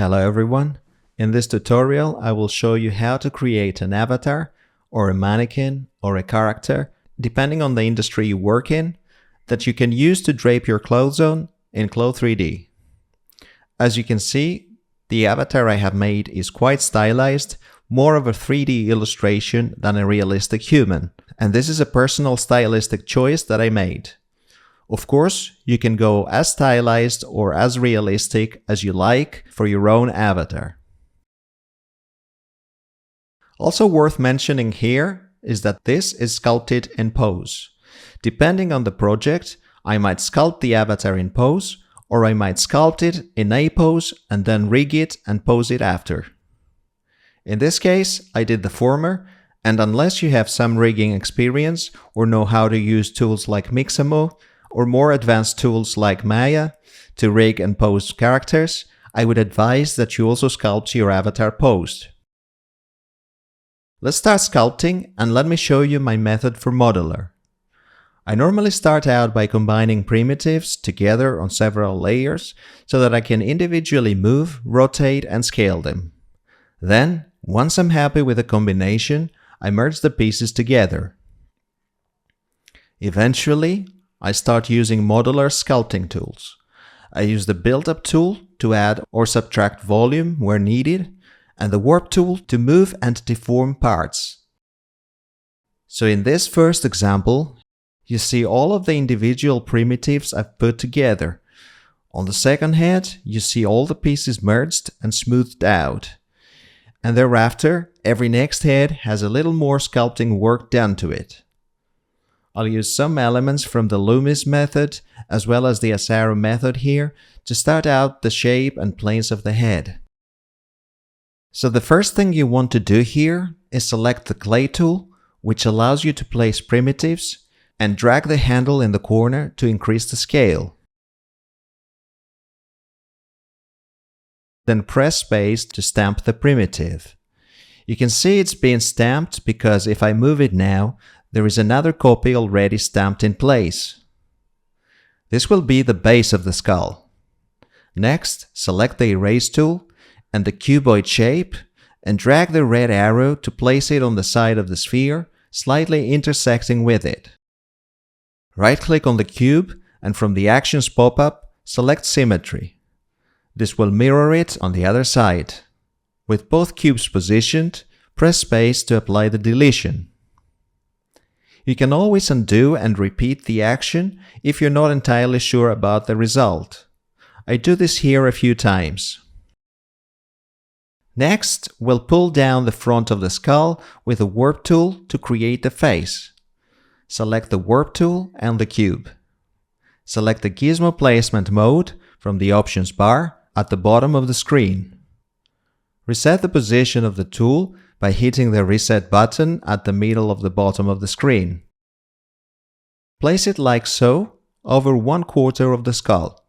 Hello everyone. In this tutorial, I will show you how to create an avatar or a mannequin or a character, depending on the industry you work in, that you can use to drape your clothes on in Clo3D. As you can see, the avatar I have made is quite stylized, more of a 3D illustration than a realistic human, and this is a personal stylistic choice that I made. Of course, you can go as stylized or as realistic as you like for your own avatar. Also worth mentioning here is that this is sculpted in pose. Depending on the project, I might sculpt the avatar in pose, or I might sculpt it in a pose and then rig it and pose it after. In this case, I did the former, and unless you have some rigging experience or know how to use tools like Mixamo, or more advanced tools like Maya to rig and pose characters, I would advise that you also sculpt your avatar posed. Let's start sculpting, and let me show you my method for modeler. I normally start out by combining primitives together on several layers so that I can individually move, rotate, and scale them. Then, once I'm happy with the combination, I merge the pieces together. Eventually, I start using modular sculpting tools. I use the build-up tool to add or subtract volume where needed, and the warp tool to move and deform parts. So in this first example, you see all of the individual primitives I've put together. On the second head, you see all the pieces merged and smoothed out. And thereafter, every next head has a little more sculpting work done to it. I'll use some elements from the Loomis method as well as the Asaro method here to start out the shape and planes of the head. So the first thing you want to do here is select the clay tool, which allows you to place primitives, and drag the handle in the corner to increase the scale. Then press space to stamp the primitive. You can see it's being stamped because if I move it now, there is another copy already stamped in place. This will be the base of the skull. Next, select the erase tool and the cuboid shape and drag the red arrow to place it on the side of the sphere, slightly intersecting with it. Right-click on the cube and from the Actions pop-up, select Symmetry. This will mirror it on the other side. With both cubes positioned, press space to apply the deletion. You can always undo and repeat the action if you're not entirely sure about the result. I do this here a few times. Next, we'll pull down the front of the skull with the warp tool to create the face. Select the warp tool and the cube. Select the gizmo placement mode from the options bar at the bottom of the screen. Reset the position of the tool by hitting the reset button at the middle of the bottom of the screen. Place it like so over 1/4 of the skull.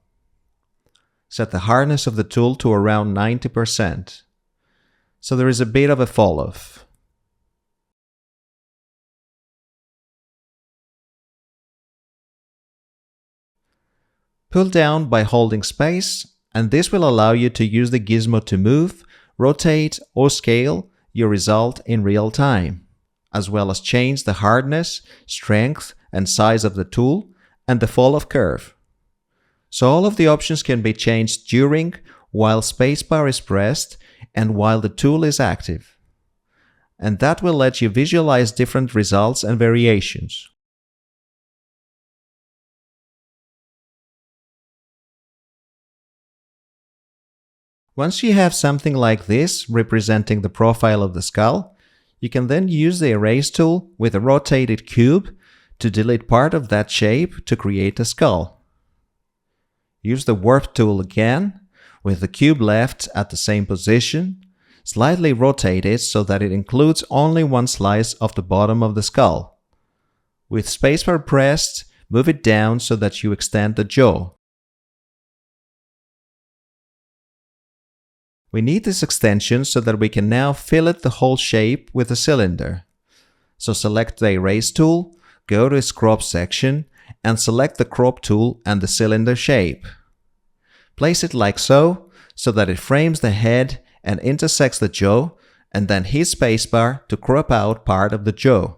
Set the hardness of the tool to around 90%. So there is a bit of a fall-off. Pull down by holding space, and this will allow you to use the gizmo to move, rotate, or scale your result in real time, as well as change the hardness, strength, and size of the tool and the fall-off curve. So all of the options can be changed during, while spacebar is pressed, and while the tool is active. And that will let you visualize different results and variations. Once you have something like this representing the profile of the skull, you can then use the erase tool with a rotated cube to delete part of that shape to create a skull. Use the warp tool again, with the cube left at the same position, slightly rotate it so that it includes only one slice of the bottom of the skull. With spacebar pressed, move it down so that you extend the jaw. We need this extension so that we can now fillet the whole shape with a cylinder. So select the Erase tool, go to its crop section, and select the crop tool and the cylinder shape. Place it like so, so that it frames the head and intersects the jaw, and then hit spacebar to crop out part of the jaw.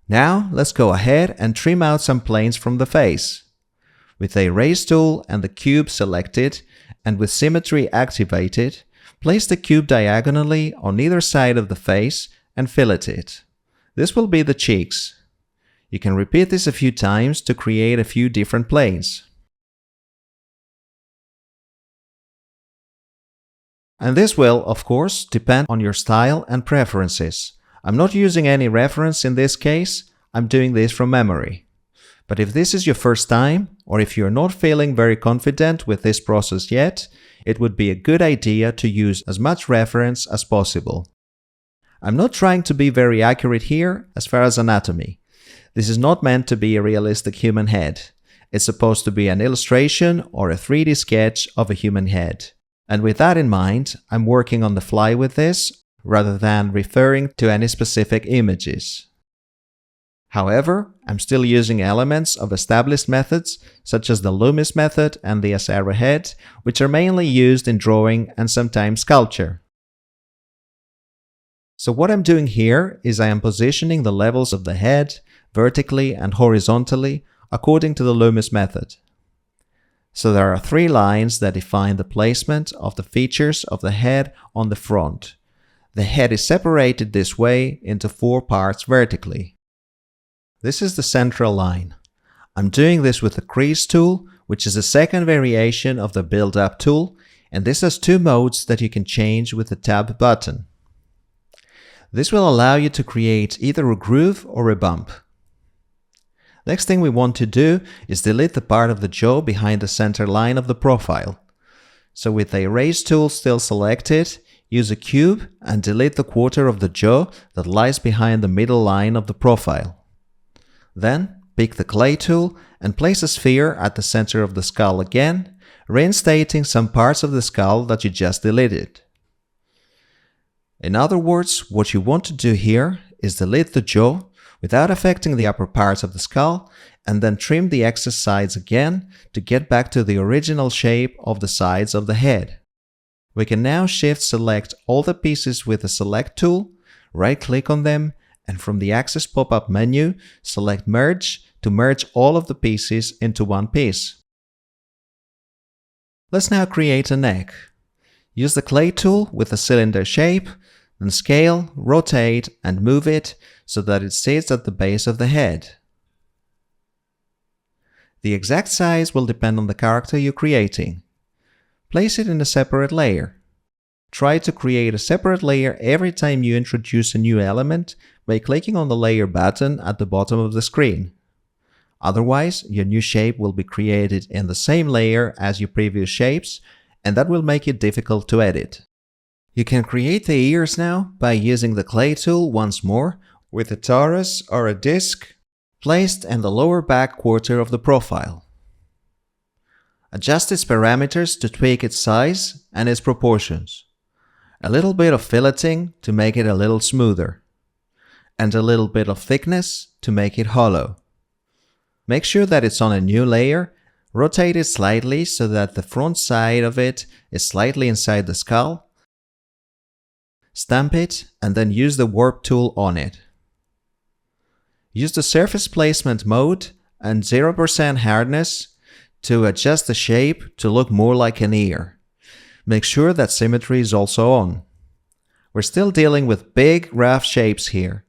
Now let's go ahead and trim out some planes from the face. With the Erase tool and the cube selected, and with symmetry activated, place the cube diagonally on either side of the face and fillet it. This will be the cheeks. You can repeat this a few times to create a few different planes. And this will, of course, depend on your style and preferences. I'm not using any reference in this case, I'm doing this from memory. But if this is your first time, or if you're not feeling very confident with this process yet, it would be a good idea to use as much reference as possible. I'm not trying to be very accurate here as far as anatomy. This is not meant to be a realistic human head. It's supposed to be an illustration or a 3D sketch of a human head. And with that in mind, I'm working on the fly with this, rather than referring to any specific images. However, I'm still using elements of established methods, such as the Loomis method and the Asara head, which are mainly used in drawing and sometimes sculpture. So what I'm doing here is I am positioning the levels of the head vertically and horizontally according to the Loomis method. So there are 3 lines that define the placement of the features of the head on the front. The head is separated this way into 4 parts vertically. This is the central line. I'm doing this with the Crease tool, which is a second variation of the Build Up tool, and this has 2 modes that you can change with the Tab button. This will allow you to create either a groove or a bump. Next thing we want to do is delete the part of the jaw behind the center line of the profile. So with the Erase tool still selected, use a cube and delete the quarter of the jaw that lies behind the middle line of the profile. Then pick the Clay tool and place a sphere at the center of the skull again, reinstating some parts of the skull that you just deleted. In other words, what you want to do here is delete the jaw without affecting the upper parts of the skull, and then trim the excess sides again to get back to the original shape of the sides of the head. We can now Shift select all the pieces with the Select tool, right-click on them, and from the Axis pop-up menu, select Merge to merge all of the pieces into one piece. Let's now create a neck. Use the Clay tool with the cylinder shape, then scale, rotate, and move it so that it sits at the base of the head. The exact size will depend on the character you're creating. Place it in a separate layer. Try to create a separate layer every time you introduce a new element by clicking on the Layer button at the bottom of the screen. Otherwise, your new shape will be created in the same layer as your previous shapes, and that will make it difficult to edit. You can create the ears now by using the Clay tool once more with a torus or a disc placed in the lower back quarter of the profile. Adjust its parameters to tweak its size and its proportions. A little bit of filleting to make it a little smoother, and a little bit of thickness to make it hollow. Make sure that it's on a new layer, rotate it slightly so that the front side of it is slightly inside the skull. Stamp it and then use the Warp tool on it. Use the Surface Placement mode and 0% hardness to adjust the shape to look more like an ear. Make sure that symmetry is also on. We're still dealing with big, rough shapes here.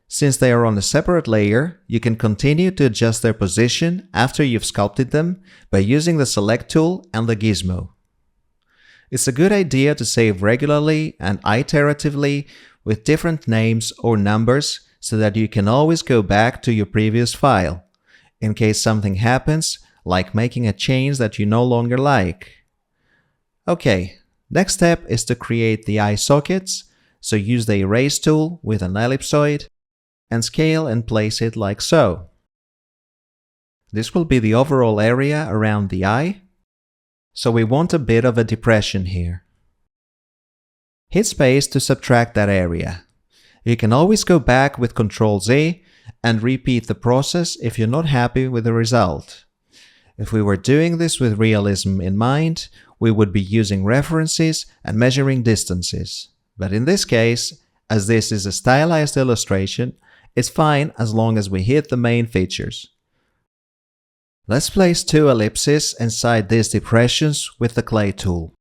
Since they are on a separate layer, you can continue to adjust their position after you've sculpted them by using the Select tool and the gizmo. It's a good idea to save regularly and iteratively with different names or numbers so that you can always go back to your previous file, in case something happens, like making a change that you no longer like. Okay, next step is to create the eye sockets, so use the Erase tool with an ellipsoid and scale and place it like so. This will be the overall area around the eye. So we want a bit of a depression here. Hit space to subtract that area. You can always go back with Ctrl Z and repeat the process if you're not happy with the result. If we were doing this with realism in mind, we would be using references and measuring distances. But in this case, as this is a stylized illustration, it's fine as long as we hit the main features. Let's place 2 ellipses inside these depressions with the clay tool.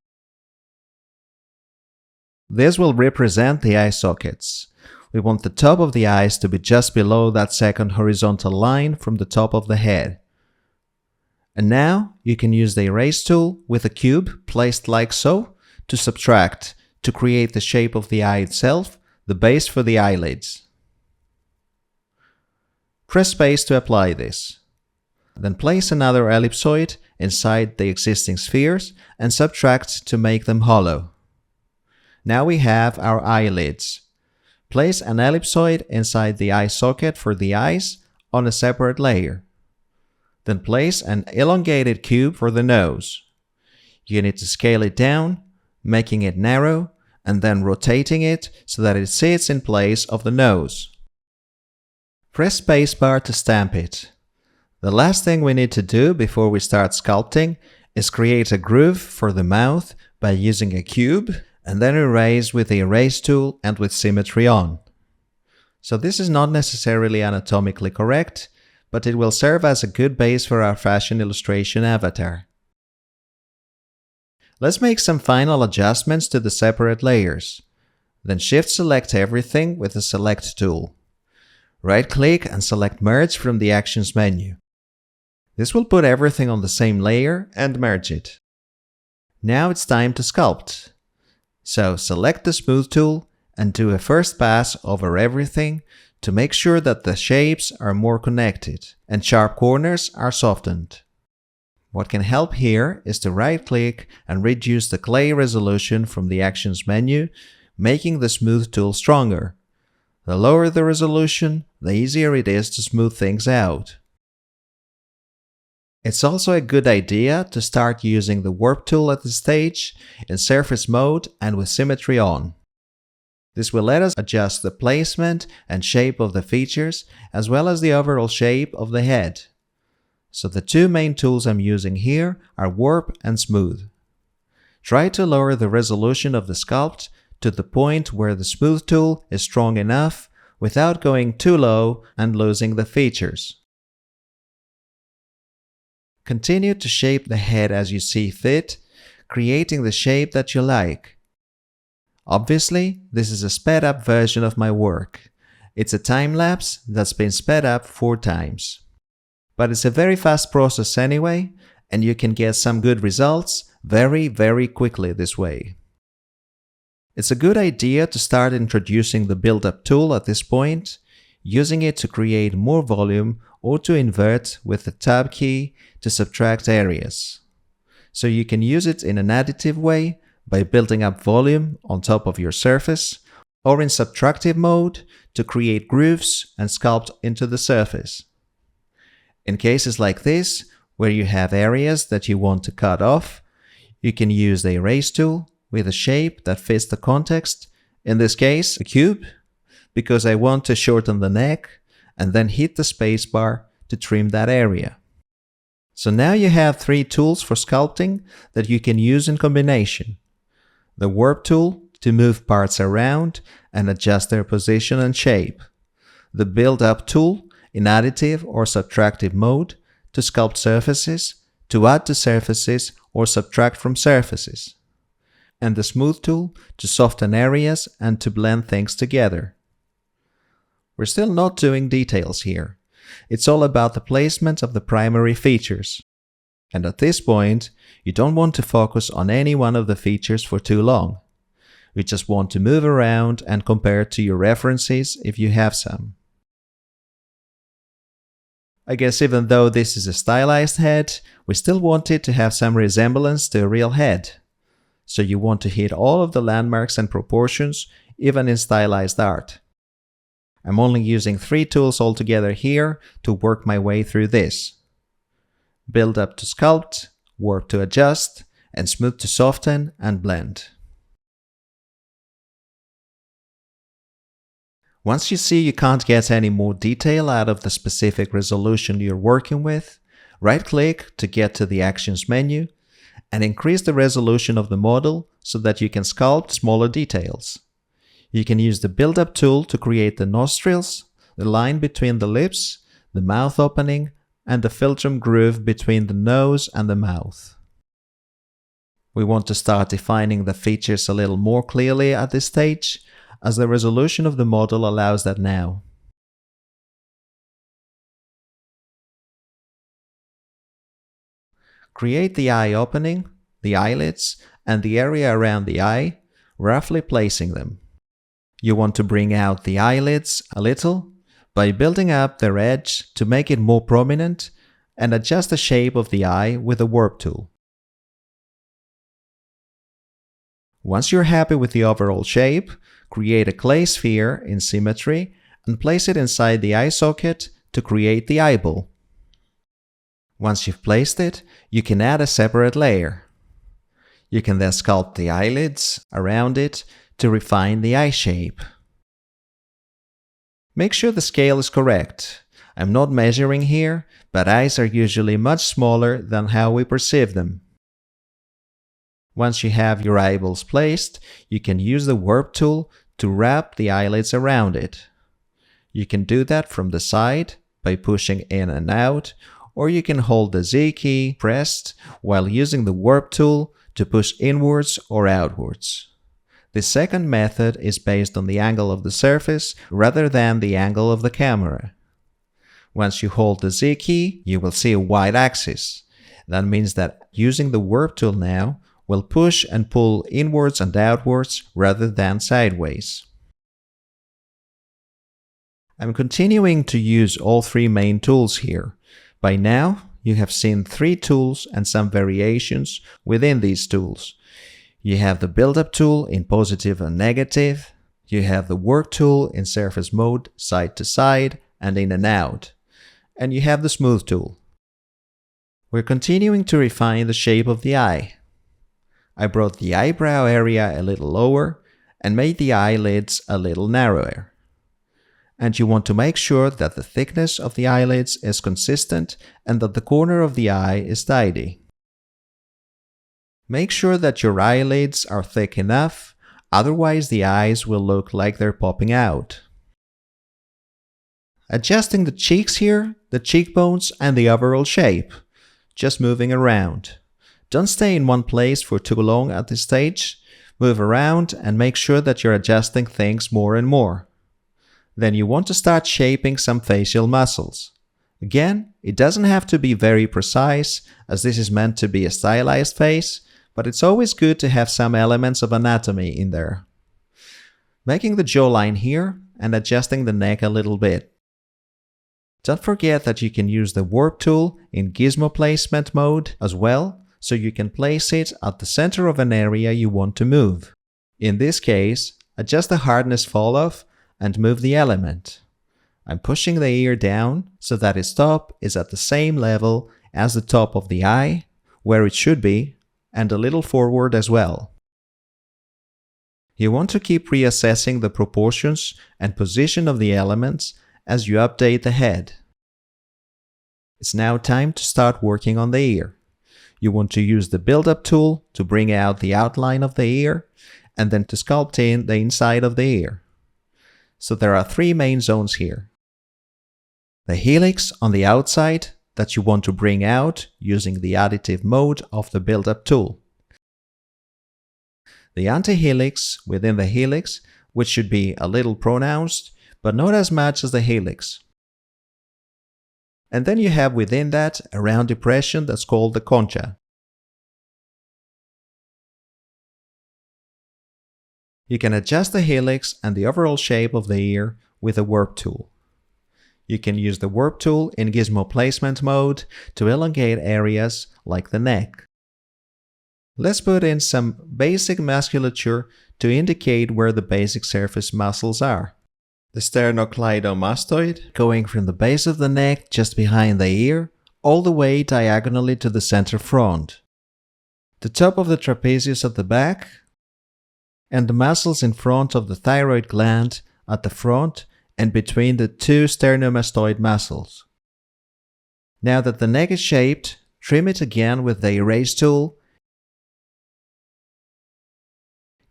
This will represent the eye sockets. We want the top of the eyes to be just below that second horizontal line from the top of the head. And now you can use the erase tool with a cube placed like so to subtract, to create the shape of the eye itself, the base for the eyelids. Press space to apply this. Then place another ellipsoid inside the existing spheres and subtract to make them hollow. Now we have our eyelids. Place an ellipsoid inside the eye socket for the eyes on a separate layer. Then place an elongated cube for the nose. You need to scale it down, making it narrow, and then rotating it so that it sits in place of the nose. Press spacebar to stamp it. The last thing we need to do before we start sculpting is create a groove for the mouth by using a cube and then erase with the erase tool and with symmetry on. So this is not necessarily anatomically correct, but it will serve as a good base for our fashion illustration avatar. Let's make some final adjustments to the separate layers. Then Shift select everything with the Select tool. Right-click and select Merge from the Actions menu. This will put everything on the same layer and merge it. Now it's time to sculpt. So select the Smooth tool and do a first pass over everything to make sure that the shapes are more connected and sharp corners are softened. What can help here is to right-click and reduce the clay resolution from the Actions menu, making the Smooth tool stronger. The lower the resolution, the easier it is to smooth things out. It's also a good idea to start using the Warp tool at this stage in surface mode and with symmetry on. This will let us adjust the placement and shape of the features as well as the overall shape of the head. So the 2 main tools I'm using here are Warp and Smooth. Try to lower the resolution of the sculpt to the point where the Smooth tool is strong enough without going too low and losing the features. Continue to shape the head as you see fit, creating the shape that you like. Obviously, this is a sped up version of my work. It's a time-lapse that's been sped up 4 times. But it's a very fast process anyway, and you can get some good results very quickly this way. It's a good idea to start introducing the build-up tool at this point, using it to create more volume or to invert with the Tab key to subtract areas. So you can use it in an additive way by building up volume on top of your surface, or in subtractive mode to create grooves and sculpt into the surface. In cases like this, where you have areas that you want to cut off, you can use the Erase tool with a shape that fits the context, in this case a cube, because I want to shorten the neck, and then hit the spacebar to trim that area. So now you have 3 tools for sculpting that you can use in combination. The Warp tool to move parts around and adjust their position and shape. The Build Up tool in additive or subtractive mode to sculpt surfaces, to add to surfaces or subtract from surfaces. And the Smooth tool to soften areas and to blend things together. We're still not doing details here. It's all about the placement of the primary features. And at this point, you don't want to focus on any one of the features for too long. You just want to move around and compare to your references if you have some. I guess even though this is a stylized head, we still want it to have some resemblance to a real head. So you want to hit all of the landmarks and proportions, even in stylized art. I'm only using 3 tools altogether here to work my way through this. Build Up to sculpt, Warp to adjust, and Smooth to soften and blend. Once you see you can't get any more detail out of the specific resolution you're working with, Right-click to get to the Actions menu and increase the resolution of the model so that you can sculpt smaller details. You can use the Build-Up tool to create the nostrils, the line between the lips, the mouth opening, and the philtrum groove between the nose and the mouth. We want to start defining the features a little more clearly at this stage, as the resolution of the model allows that now. Create the eye opening, the eyelids, and the area around the eye, roughly placing them. You want to bring out the eyelids a little by building up their edge to make it more prominent and adjust the shape of the eye with the Warp tool. Once you're happy with the overall shape, create a clay sphere in symmetry and place it inside the eye socket to create the eyeball. Once you've placed it, you can add a separate layer. You can then sculpt the eyelids around it to refine the eye shape. Make sure the scale is correct. I'm not measuring here, but eyes are usually much smaller than how we perceive them. Once you have your eyeballs placed, you can use the Warp tool to wrap the eyelids around it. You can do that from the side by pushing in and out, or you can hold the Z key pressed while using the Warp tool to push inwards or outwards. The second method is based on the angle of the surface rather than the angle of the camera. Once you hold the Z key, you will see a white axis. That means that using the Warp tool now will push and pull inwards and outwards rather than sideways. I'm continuing to use all three main tools here. By now, you have seen 3 tools and some variations within these tools. You have the Build-Up tool in positive and negative. You have the Work tool in surface mode, side to side and in and out. And you have the Smooth tool. We're continuing to refine the shape of the eye. I brought the eyebrow area a little lower and made the eyelids a little narrower. And you want to make sure that the thickness of the eyelids is consistent and that the corner of the eye is tidy. Make sure that your eyelids are thick enough, otherwise the eyes will look like they're popping out. Adjusting the cheeks here, the cheekbones, and the overall shape. Just moving around. Don't stay in one place for too long at this stage. Move around and make sure that you're adjusting things more and more. Then you want to start shaping some facial muscles. Again, it doesn't have to be very precise, as this is meant to be a stylized face, but it's always good to have some elements of anatomy in there. Making the jawline here and adjusting the neck a little bit. Don't forget that you can use the Warp tool in gizmo placement mode as well, so you can place it at the center of an area you want to move. In this case, adjust the hardness fall off and move the element. I'm pushing the ear down so that its top is at the same level as the top of the eye, where it should be, and a little forward as well. You want to keep reassessing the proportions and position of the elements as you update the head. It's now time to start working on the ear. You want to use the Build-Up tool to bring out the outline of the ear and then to sculpt in the inside of the ear. So there are 3 main zones here. The helix on the outside that you want to bring out using the additive mode of the Build-Up tool. The anti-helix within the helix, which should be a little pronounced, but not as much as the helix. And then you have within that a round depression that's called the concha. You can adjust the helix and the overall shape of the ear with the Warp tool. You can use the Warp tool in gizmo placement mode to elongate areas like the neck. Let's put in some basic musculature to indicate where the basic surface muscles are. The sternocleidomastoid going from the base of the neck just behind the ear all the way diagonally to the center front. The top of the trapezius at the back, and the muscles in front of the thyroid gland at the front and between the 2 sternomastoid muscles. Now that the neck is shaped, trim it again with the erase tool.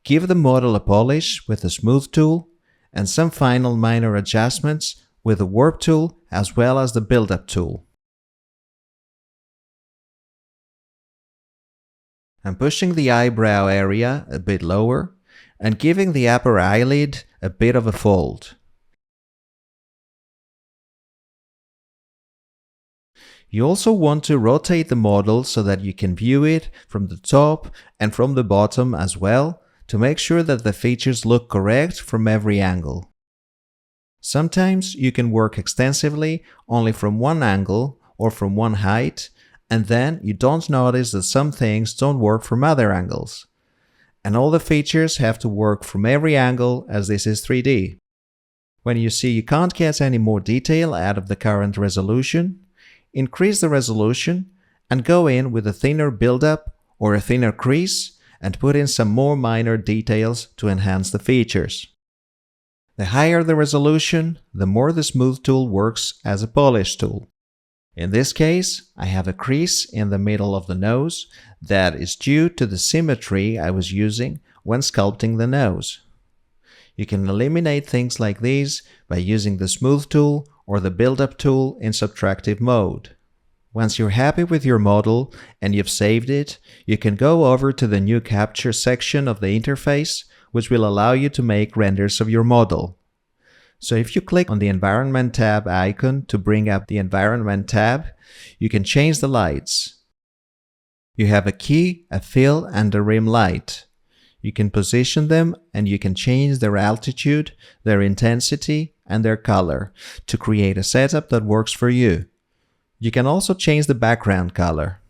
Give the model a polish with the smooth tool and some final minor adjustments with the warp tool as well as the build-up tool. I'm pushing the eyebrow area a bit lower and giving the upper eyelid a bit of a fold. You also want to rotate the model so that you can view it from the top and from the bottom as well to make sure that the features look correct from every angle. Sometimes you can work extensively only from one angle or from one height, and then you don't notice that some things don't work from other angles. And all the features have to work from every angle as this is 3D. When you see you can't get any more detail out of the current resolution, increase the resolution and go in with a thinner build-up or a thinner crease and put in some more minor details to enhance the features. The higher the resolution, the more the smooth tool works as a polish tool. In this case, I have a crease in the middle of the nose that is due to the symmetry I was using when sculpting the nose. You can eliminate things like these by using the smooth tool or the build-up tool in subtractive mode. Once you're happy with your model and you've saved it, you can go over to the new capture section of the interface, which will allow you to make renders of your model. So if you click on the Environment tab icon to bring up the Environment tab, you can change the lights. You have a key, a fill, and a rim light. You can position them and you can change their altitude, their intensity, and their color to create a setup that works for you. You can also change the background color.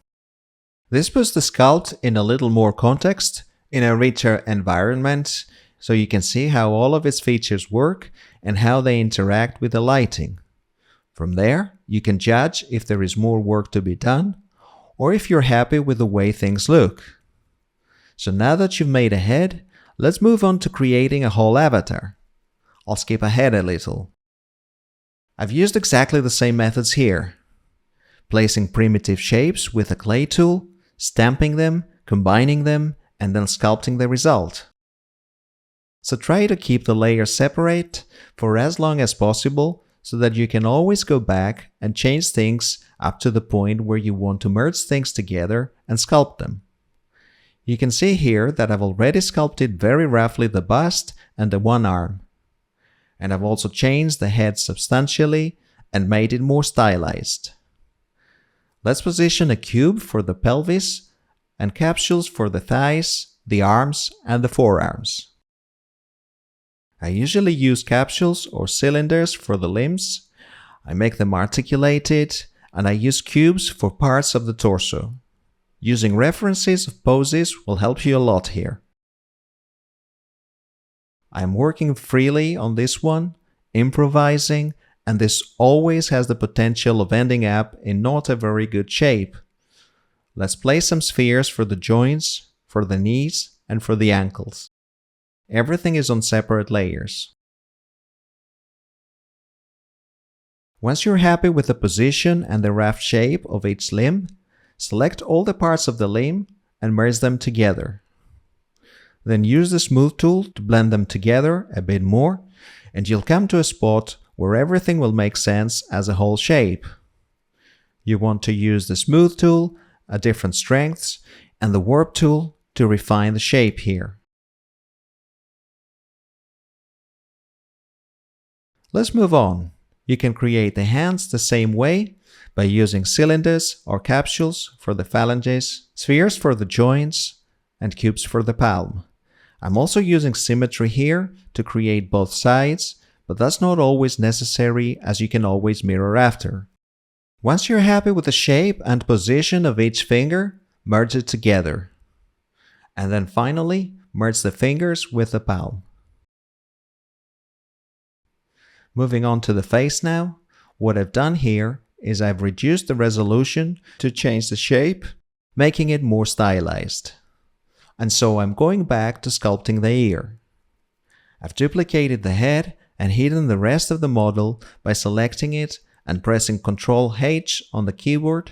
This puts the sculpt in a little more context, in a richer environment, so you can see how all of its features work and how they interact with the lighting. From there, you can judge if there is more work to be done, or if you're happy with the way things look. So now that you've made a head, let's move on to creating a whole avatar. I'll skip ahead a little. I've used exactly the same methods here. Placing primitive shapes with a clay tool, stamping them, combining them, and then sculpting the result. So try to keep the layers separate for as long as possible so that you can always go back and change things up to the point where you want to merge things together and sculpt them. You can see here that I've already sculpted very roughly the bust and the one arm. And I've also changed the head substantially and made it more stylized. Let's position a cube for the pelvis and capsules for the thighs, the arms, and the forearms. I usually use capsules or cylinders for the limbs. I make them articulated, and I use cubes for parts of the torso. Using references of poses will help you a lot here. I am working freely on this one, improvising, and this always has the potential of ending up in not a very good shape. Let's place some spheres for the joints, for the knees, and for the ankles. Everything is on separate layers. Once you're happy with the position and the rough shape of each limb, select all the parts of the limb and merge them together. Then use the smooth tool to blend them together a bit more, and you'll come to a spot where everything will make sense as a whole shape. You want to use the smooth tool at different strengths and the warp tool to refine the shape here. Let's move on. You can create the hands the same way by using cylinders or capsules for the phalanges, spheres for the joints, and cubes for the palm. I'm also using symmetry here to create both sides, but that's not always necessary as you can always mirror after. Once you're happy with the shape and position of each finger, merge it together. And then finally, merge the fingers with the palm. Moving on to the face now, what I've done here is I've reduced the resolution to change the shape, making it more stylized. And so I'm going back to sculpting the ear. I've duplicated the head and hidden the rest of the model by selecting it and pressing Ctrl H on the keyboard,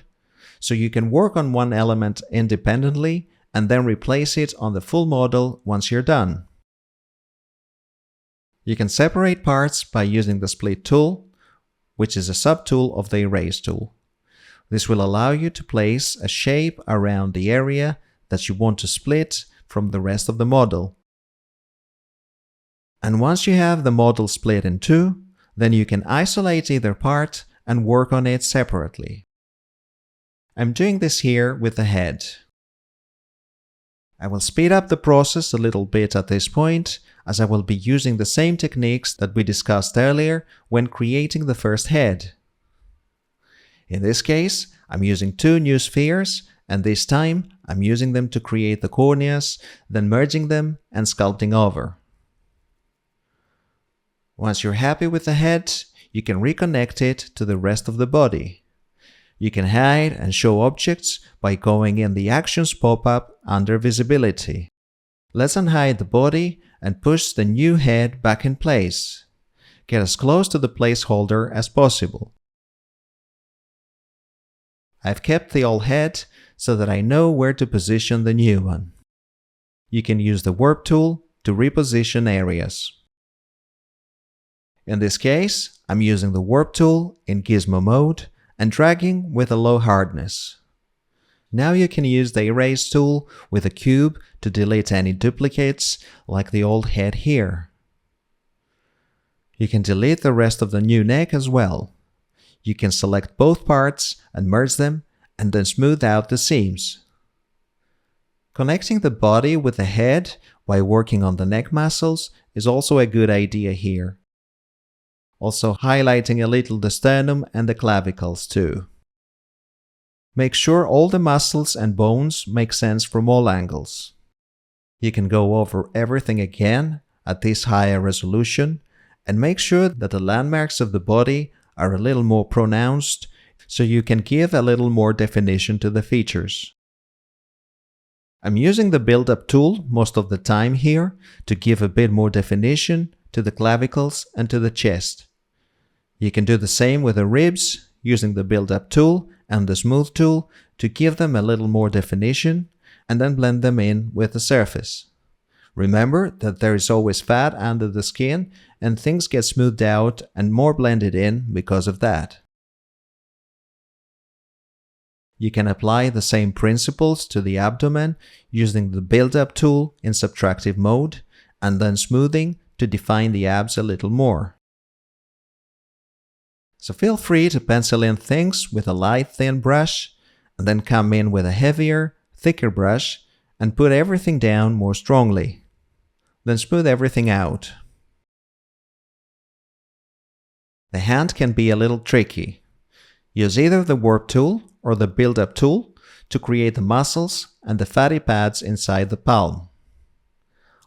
so you can work on one element independently and then replace it on the full model once you're done. You can separate parts by using the Split tool, which is a subtool of the Erase tool. This will allow you to place a shape around the area that you want to split from the rest of the model. And once you have the model split in two, then you can isolate either part and work on it separately. I'm doing this here with the head. I will speed up the process a little bit at this point, as I will be using the same techniques that we discussed earlier when creating the first head. In this case, I'm using two new spheres, and this time I'm using them to create the corneas, then merging them and sculpting over. Once you're happy with the head, you can reconnect it to the rest of the body. You can hide and show objects by going in the Actions pop-up under Visibility. Let's unhide the body and push the new head back in place. Get as close to the placeholder as possible. I've kept the old head so that I know where to position the new one. You can use the Warp tool to reposition areas. In this case, I'm using the Warp tool in Gizmo mode and dragging with a low hardness. Now you can use the Erase tool with a cube to delete any duplicates like the old head here. You can delete the rest of the new neck as well. You can select both parts and merge them and then smooth out the seams. Connecting the body with the head by working on the neck muscles is also a good idea here. Also highlighting a little the sternum and the clavicles too. Make sure all the muscles and bones make sense from all angles. You can go over everything again at this higher resolution and make sure that the landmarks of the body are a little more pronounced so you can give a little more definition to the features. I'm using the Build-Up tool most of the time here to give a bit more definition to the clavicles and to the chest. You can do the same with the ribs using the Build-Up tool and the Smooth tool to give them a little more definition and then blend them in with the surface. Remember that there is always fat under the skin and things get smoothed out and more blended in because of that. You can apply the same principles to the abdomen using the Build-Up tool in subtractive mode and then smoothing to define the abs a little more. So feel free to pencil in things with a light thin brush and then come in with a heavier, thicker brush and put everything down more strongly. Then smooth everything out. The hand can be a little tricky. Use either the Warp tool or the Build-Up tool to create the muscles and the fatty pads inside the palm.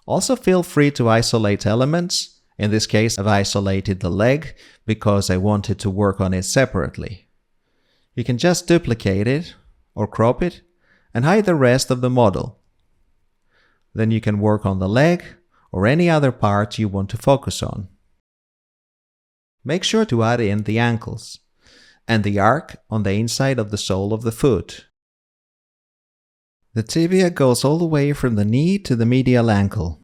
Also feel free to isolate elements. In this case, I've isolated the leg because I wanted to work on it separately. You can just duplicate it or crop it and hide the rest of the model. Then you can work on the leg or any other part you want to focus on. Make sure to add in the ankles and the arc on the inside of the sole of the foot. The tibia goes all the way from the knee to the medial ankle.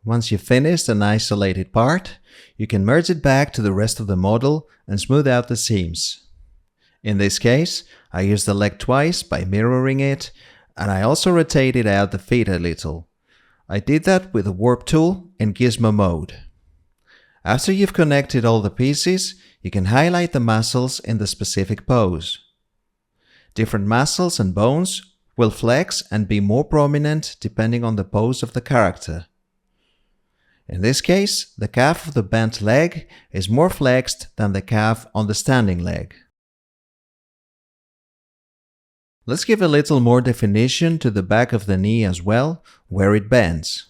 Once you've finished an isolated part, you can merge it back to the rest of the model and smooth out the seams. In this case, I used the leg twice by mirroring it, and I also rotated out the feet a little. I did that with the Warp tool in Gizmo mode. After you've connected all the pieces, you can highlight the muscles in the specific pose. Different muscles and bones will flex and be more prominent depending on the pose of the character. In this case, the calf of the bent leg is more flexed than the calf on the standing leg. Let's give a little more definition to the back of the knee as well, where it bends.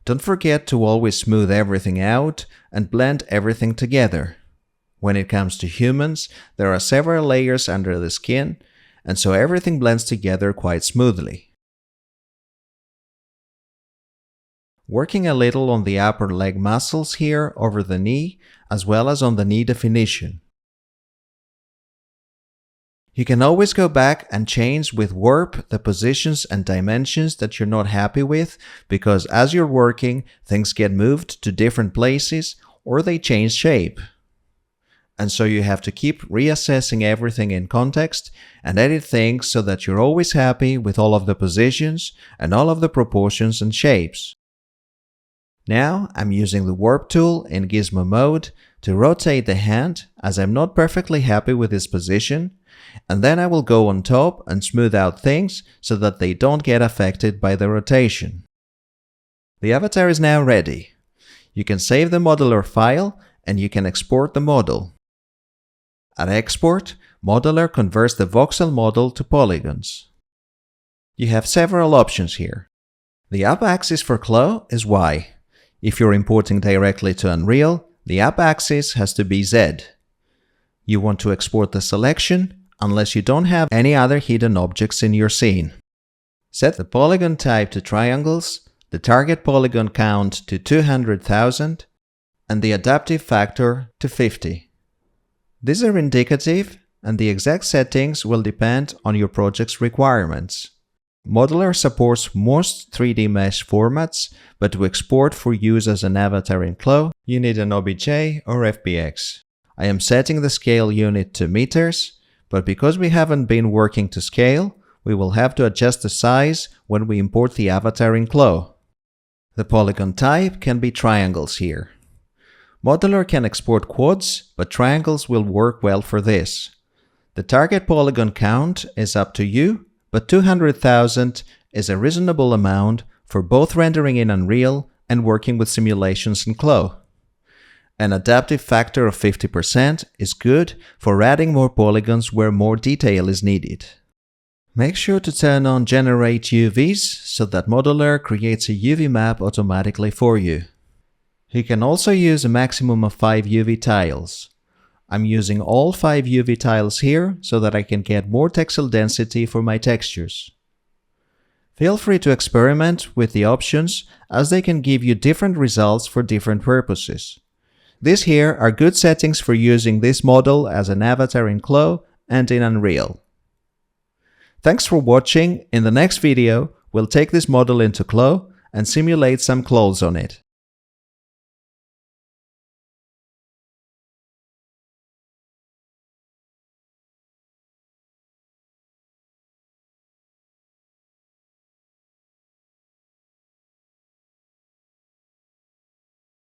Don't forget to always smooth everything out and blend everything together. When it comes to humans, there are several layers under the skin, and so everything blends together quite smoothly. Working a little on the upper leg muscles here over the knee, as well as on the knee definition. You can always go back and change with warp the positions and dimensions that you're not happy with, because as you're working, things get moved to different places or they change shape. And so you have to keep reassessing everything in context and edit things so that you're always happy with all of the positions and all of the proportions and shapes. Now I'm using the warp tool in gizmo mode to rotate the hand, as I'm not perfectly happy with its position, and then I will go on top and smooth out things so that they don't get affected by the rotation. The avatar is now ready. You can save the modeler file and you can export the model. At export, Modeler converts the voxel model to polygons. You have several options here. The up axis for Clo is Y. If you're importing directly to Unreal, the up axis has to be Z. You want to export the selection unless you don't have any other hidden objects in your scene. Set the polygon type to triangles, the target polygon count to 200,000, and the adaptive factor to 50. These are indicative, and the exact settings will depend on your project's requirements. Modeler supports most 3D mesh formats, but to export for use as an avatar in Clo, you need an OBJ or FBX. I am setting the scale unit to meters, but because we haven't been working to scale, we will have to adjust the size when we import the avatar in Clo. The polygon type can be triangles here. Modeler can export quads, but triangles will work well for this. The target polygon count is up to you, but 200,000 is a reasonable amount for both rendering in Unreal and working with simulations in Clo. An adaptive factor of 50% is good for adding more polygons where more detail is needed. Make sure to turn on Generate UVs so that Modeler creates a UV map automatically for you. You can also use a maximum of 5 UV tiles. I'm using all 5 UV tiles here so that I can get more texel density for my textures. Feel free to experiment with the options, as they can give you different results for different purposes. These here are good settings for using this model as an avatar in Clo and in Unreal. Thanks for watching. In the next video, we'll take this model into Clo and simulate some clothes on it.